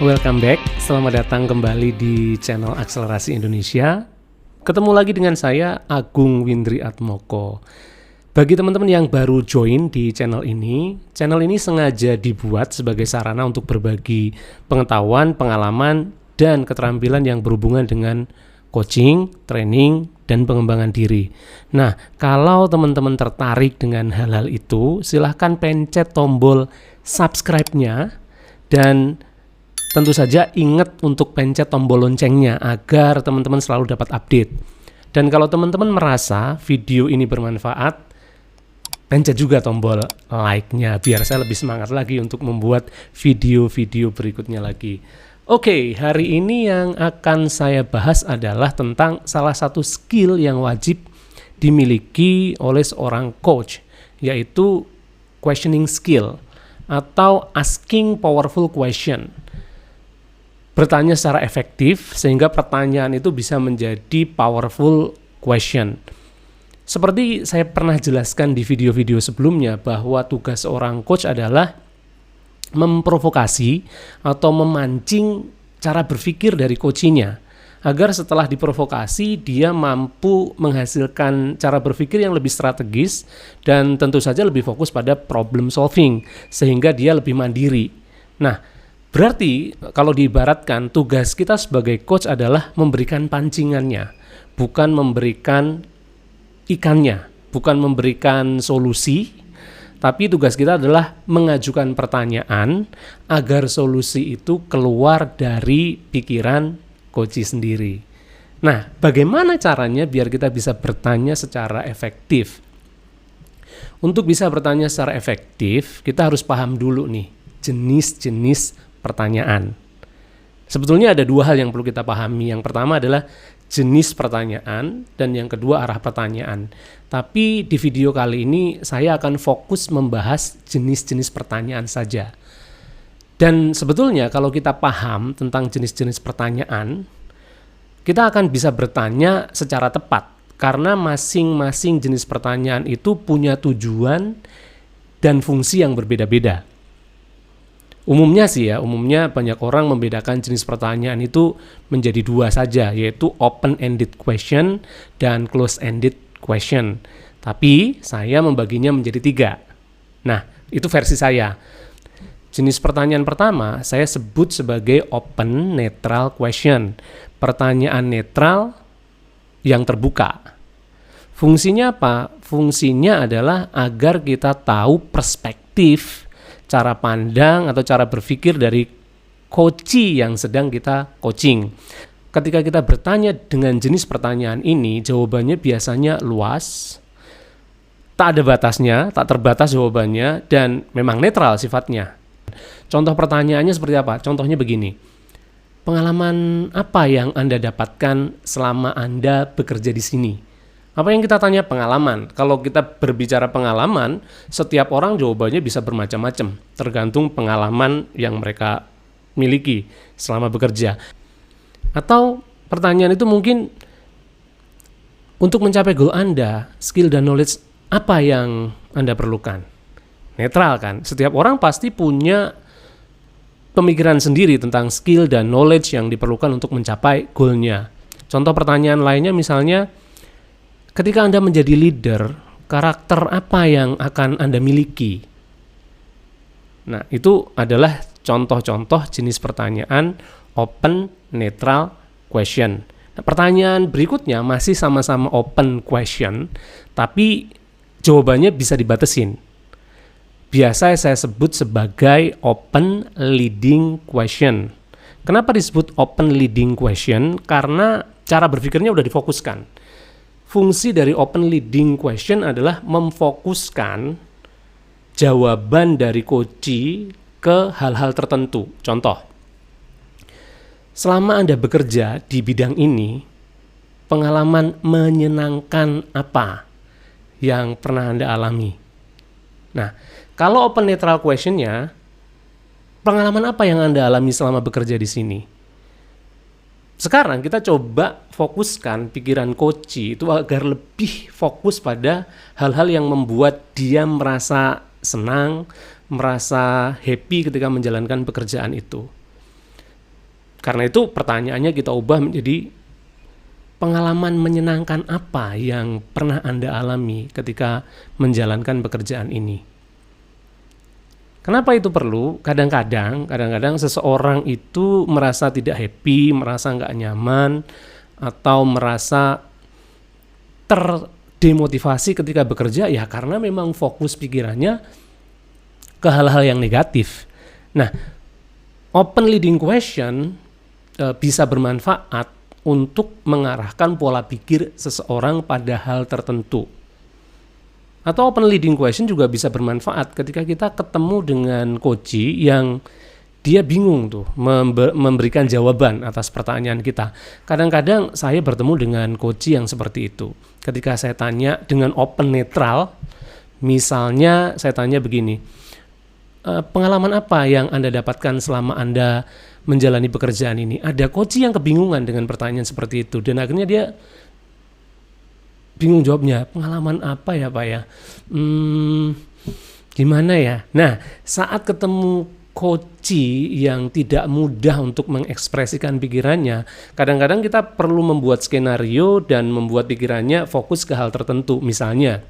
Welcome back, selamat datang kembali di channel Akselerasi Indonesia. Ketemu lagi dengan saya, Agung Windri Atmoko. Bagi teman-teman yang baru join di channel ini sengaja dibuat sebagai sarana untuk berbagi pengetahuan, pengalaman, dan keterampilan yang berhubungan dengan coaching, training, dan pengembangan diri. Nah, kalau teman-teman tertarik dengan hal-hal itu, silahkan pencet tombol subscribe-nya dan tentu saja ingat untuk pencet tombol loncengnya agar teman-teman selalu dapat update. Dan kalau teman-teman merasa video ini bermanfaat, pencet juga tombol like-nya biar saya lebih semangat lagi untuk membuat video-video berikutnya lagi. Oke, hari ini yang akan saya bahas adalah tentang salah satu skill yang wajib dimiliki oleh seorang coach, yaitu questioning skill atau asking powerful question. Bertanya secara efektif sehingga pertanyaan itu bisa menjadi powerful question. Seperti saya pernah jelaskan di video-video sebelumnya bahwa tugas seorang coach adalah memprovokasi atau memancing cara berpikir dari coachnya agar setelah diprovokasi dia mampu menghasilkan cara berpikir yang lebih strategis dan tentu saja lebih fokus pada problem solving sehingga dia lebih mandiri. Nah, berarti kalau diibaratkan tugas kita sebagai coach adalah memberikan pancingannya, bukan memberikan ikannya, bukan memberikan solusi, tapi tugas kita adalah mengajukan pertanyaan agar solusi itu keluar dari pikiran coach sendiri. Nah, bagaimana caranya biar kita bisa bertanya secara efektif? Untuk bisa bertanya secara efektif, kita harus paham dulu nih jenis-jenis pertanyaan. Sebetulnya ada dua hal yang perlu kita pahami. Yang pertama adalah jenis pertanyaan dan yang kedua arah pertanyaan. Tapi di video kali ini saya akan fokus membahas jenis-jenis pertanyaan saja. Dan sebetulnya kalau kita paham tentang jenis-jenis pertanyaan, kita akan bisa bertanya secara tepat karena masing-masing jenis pertanyaan itu punya tujuan dan fungsi yang berbeda-beda. Umumnya banyak orang membedakan jenis pertanyaan itu menjadi dua saja, yaitu open-ended question dan close-ended question. Tapi saya membaginya menjadi tiga. Nah, itu versi saya. Jenis pertanyaan pertama saya sebut sebagai open neutral question. Pertanyaan netral yang terbuka. Fungsinya apa? Fungsinya adalah agar kita tahu perspektif, cara pandang atau cara berpikir dari coachee yang sedang kita coaching. Ketika kita bertanya dengan jenis pertanyaan ini, jawabannya biasanya luas, tak ada batasnya, tak terbatas jawabannya, dan memang netral sifatnya. Contoh pertanyaannya seperti apa? Contohnya begini, pengalaman apa yang Anda dapatkan selama Anda bekerja di sini? Apa yang kita tanya? Pengalaman. Kalau kita berbicara pengalaman, setiap orang jawabannya bisa bermacam-macam, tergantung pengalaman yang mereka miliki selama bekerja. Atau pertanyaan itu mungkin untuk mencapai goal Anda, skill dan knowledge apa yang Anda perlukan? Netral kan? Setiap orang pasti punya pemikiran sendiri tentang skill dan knowledge yang diperlukan untuk mencapai goalnya. Contoh pertanyaan lainnya misalnya, ketika Anda menjadi leader, karakter apa yang akan Anda miliki? Nah, itu adalah contoh-contoh jenis pertanyaan open neutral question. Nah, pertanyaan berikutnya masih sama-sama open question, tapi jawabannya bisa dibatasin. Biasa saya sebut sebagai open leading question. Kenapa disebut open leading question? Karena cara berpikirnya udah difokuskan. Fungsi dari open leading question adalah memfokuskan jawaban dari coachee ke hal-hal tertentu. Contoh, selama Anda bekerja di bidang ini, pengalaman menyenangkan apa yang pernah Anda alami? Nah, kalau open neutral question-nya, pengalaman apa yang Anda alami selama bekerja di sini? Sekarang kita coba fokuskan pikiran coachee itu agar lebih fokus pada hal-hal yang membuat dia merasa senang, merasa happy ketika menjalankan pekerjaan itu. Karena itu pertanyaannya kita ubah menjadi pengalaman menyenangkan apa yang pernah Anda alami ketika menjalankan pekerjaan ini. Kenapa itu perlu? Kadang-kadang seseorang itu merasa tidak happy, merasa nggak nyaman, atau merasa terdemotivasi ketika bekerja, ya karena memang fokus pikirannya ke hal-hal yang negatif. Nah, open leading question bisa bermanfaat untuk mengarahkan pola pikir seseorang pada hal tertentu. Atau open leading question juga bisa bermanfaat ketika kita ketemu dengan coach yang dia bingung tuh memberikan jawaban atas pertanyaan kita. Kadang-kadang saya bertemu dengan coach yang seperti itu. Ketika saya tanya dengan open netral, misalnya saya tanya begini, pengalaman apa yang Anda dapatkan selama Anda menjalani pekerjaan ini? Ada coach yang kebingungan dengan pertanyaan seperti itu, dan akhirnya dia bingung jawabnya. Pengalaman apa ya Pak ya? Gimana ya? Nah, saat ketemu coach yang tidak mudah untuk mengekspresikan pikirannya, kadang-kadang kita perlu membuat skenario dan membuat pikirannya fokus ke hal tertentu. Misalnya,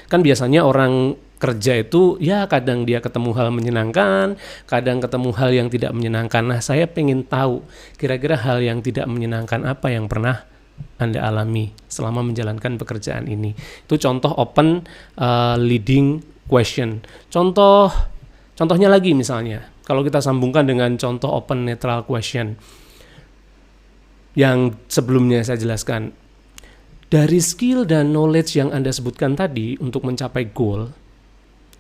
kan biasanya orang kerja itu ya kadang dia ketemu hal menyenangkan, kadang ketemu hal yang tidak menyenangkan. Nah, saya pengen tahu kira-kira hal yang tidak menyenangkan apa yang pernah Anda alami selama menjalankan pekerjaan ini. Itu contoh open leading question. Contohnya lagi misalnya, kalau kita sambungkan dengan contoh open neutral question yang sebelumnya saya jelaskan, dari skill dan knowledge yang Anda sebutkan tadi untuk mencapai goal,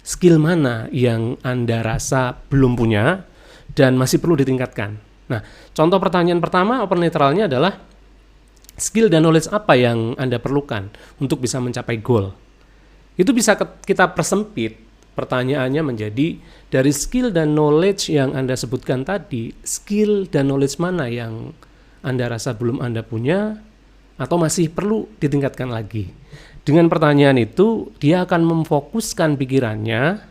skill mana yang Anda rasa belum punya dan masih perlu ditingkatkan? Nah, contoh pertanyaan pertama open neutralnya adalah skill dan knowledge apa yang Anda perlukan untuk bisa mencapai goal. Itu bisa kita persempit pertanyaannya menjadi, dari skill dan knowledge yang Anda sebutkan tadi, skill dan knowledge mana yang Anda rasa belum Anda punya atau masih perlu ditingkatkan lagi. Dengan pertanyaan itu, dia akan memfokuskan pikirannya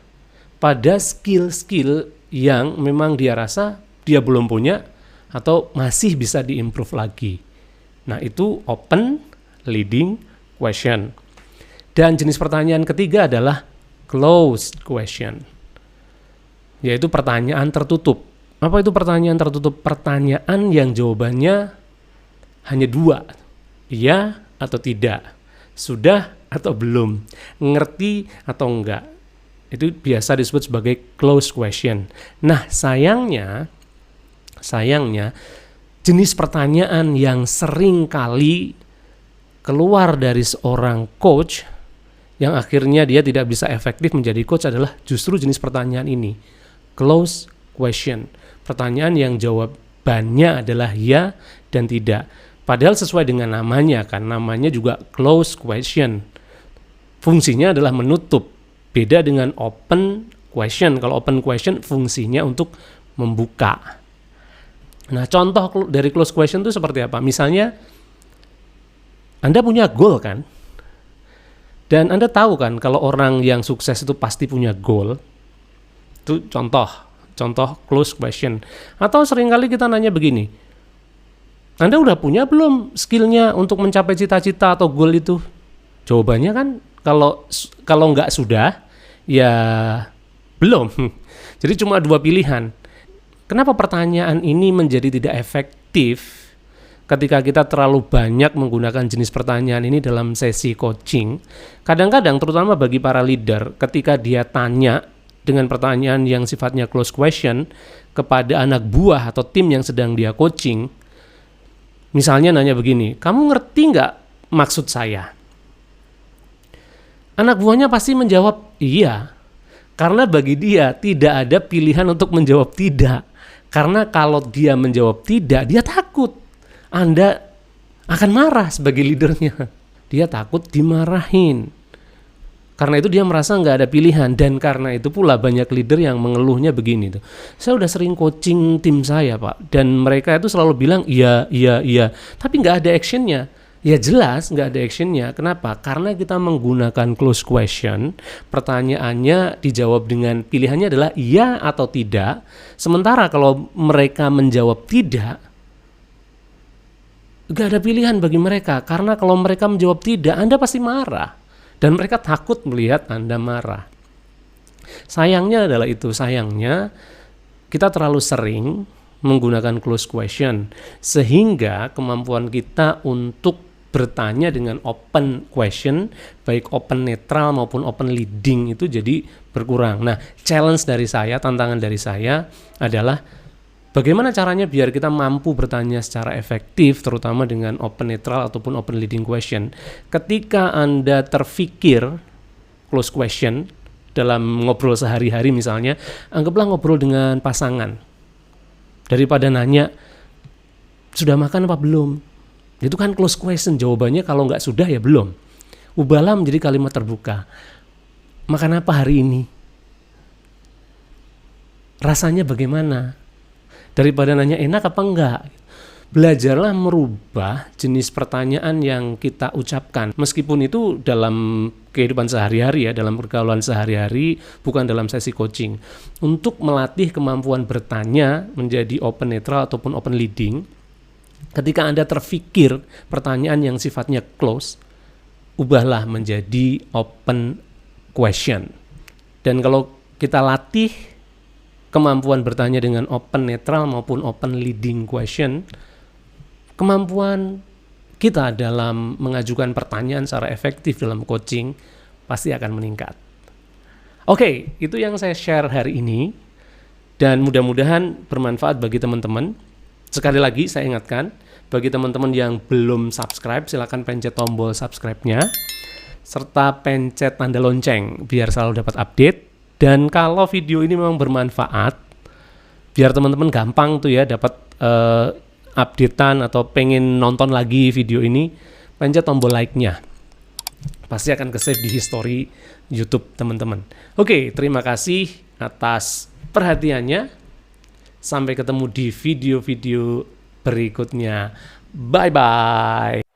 pada skill-skill yang memang dia rasa dia belum punya atau masih bisa diimprove lagi. Nah, itu open leading question. Dan jenis pertanyaan ketiga adalah closed question, yaitu pertanyaan tertutup. Apa itu pertanyaan tertutup? Pertanyaan yang jawabannya hanya dua, iya atau tidak, sudah atau belum, ngerti atau enggak. Itu biasa disebut sebagai closed question. Nah, sayangnya jenis pertanyaan yang sering kali keluar dari seorang coach yang akhirnya dia tidak bisa efektif menjadi coach adalah justru jenis pertanyaan ini, closed question. Pertanyaan yang jawabannya adalah ya dan tidak. Padahal sesuai dengan namanya kan, namanya juga closed question. Fungsinya adalah menutup. Beda dengan open question. Kalau open question fungsinya untuk membuka. Nah, contoh dari closed question itu seperti apa? Misalnya, Anda punya goal kan? Dan Anda tahu kan kalau orang yang sukses itu pasti punya goal. Itu contoh close question. Atau seringkali kita nanya begini, Anda udah punya belum skillnya untuk mencapai cita-cita atau goal itu? Jawabannya kan kalau nggak sudah, ya belum. Jadi cuma dua pilihan. Kenapa pertanyaan ini menjadi tidak efektif ketika kita terlalu banyak menggunakan jenis pertanyaan ini dalam sesi coaching? Kadang-kadang, terutama bagi para leader, ketika dia tanya dengan pertanyaan yang sifatnya close question kepada anak buah atau tim yang sedang dia coaching, misalnya nanya begini, kamu ngerti nggak maksud saya? Anak buahnya pasti menjawab iya, karena bagi dia tidak ada pilihan untuk menjawab tidak. Karena kalau dia menjawab tidak, dia takut Anda akan marah sebagai leadernya. Dia takut dimarahin. Karena itu dia merasa nggak ada pilihan. Dan karena itu pula banyak leader yang mengeluhnya begini tuh. Saya udah sering coaching tim saya Pak, dan mereka itu selalu bilang iya. Tapi nggak ada actionnya. Ya jelas nggak ada actionnya. Kenapa? Karena kita menggunakan close question, pertanyaannya dijawab dengan pilihannya adalah iya atau tidak. Sementara kalau mereka menjawab tidak, nggak ada pilihan bagi mereka. Karena kalau mereka menjawab tidak, Anda pasti marah. Dan mereka takut melihat Anda marah. Sayangnya adalah itu, sayangnya kita terlalu sering menggunakan close question, sehingga kemampuan kita untuk bertanya dengan open question, baik open netral maupun open leading itu jadi berkurang. Nah, challenge dari saya, tantangan dari saya adalah bagaimana caranya biar kita mampu bertanya secara efektif, terutama dengan open netral ataupun open leading question. Ketika Anda terfikir close question dalam ngobrol sehari-hari misalnya, anggaplah ngobrol dengan pasangan. Daripada nanya, sudah makan apa belum? Itu kan close question, jawabannya kalau nggak sudah ya belum. Ubahlah menjadi kalimat terbuka. Makan apa hari ini? Rasanya bagaimana? Daripada nanya enak apa enggak. Belajarlah merubah jenis pertanyaan yang kita ucapkan. Meskipun itu dalam kehidupan sehari-hari ya, dalam pergaulan sehari-hari, bukan dalam sesi coaching. Untuk melatih kemampuan bertanya menjadi open netral ataupun open leading, ketika Anda terfikir pertanyaan yang sifatnya close, ubahlah menjadi open question. Dan kalau kita latih kemampuan bertanya dengan open netral maupun open leading question, kemampuan kita dalam mengajukan pertanyaan secara efektif dalam coaching pasti akan meningkat. Oke, itu yang saya share hari ini dan mudah-mudahan bermanfaat bagi teman-teman. Sekali lagi saya ingatkan, bagi teman-teman yang belum subscribe, silakan pencet tombol subscribe-nya serta pencet tanda lonceng biar selalu dapat update. Dan kalau video ini memang bermanfaat, biar teman-teman gampang tuh ya dapat updatean atau pengen nonton lagi video ini, pencet tombol like-nya. Pasti akan ke-save di history YouTube teman-teman. Oke, terima kasih atas perhatiannya. Sampai ketemu di video-video berikutnya. Bye-bye.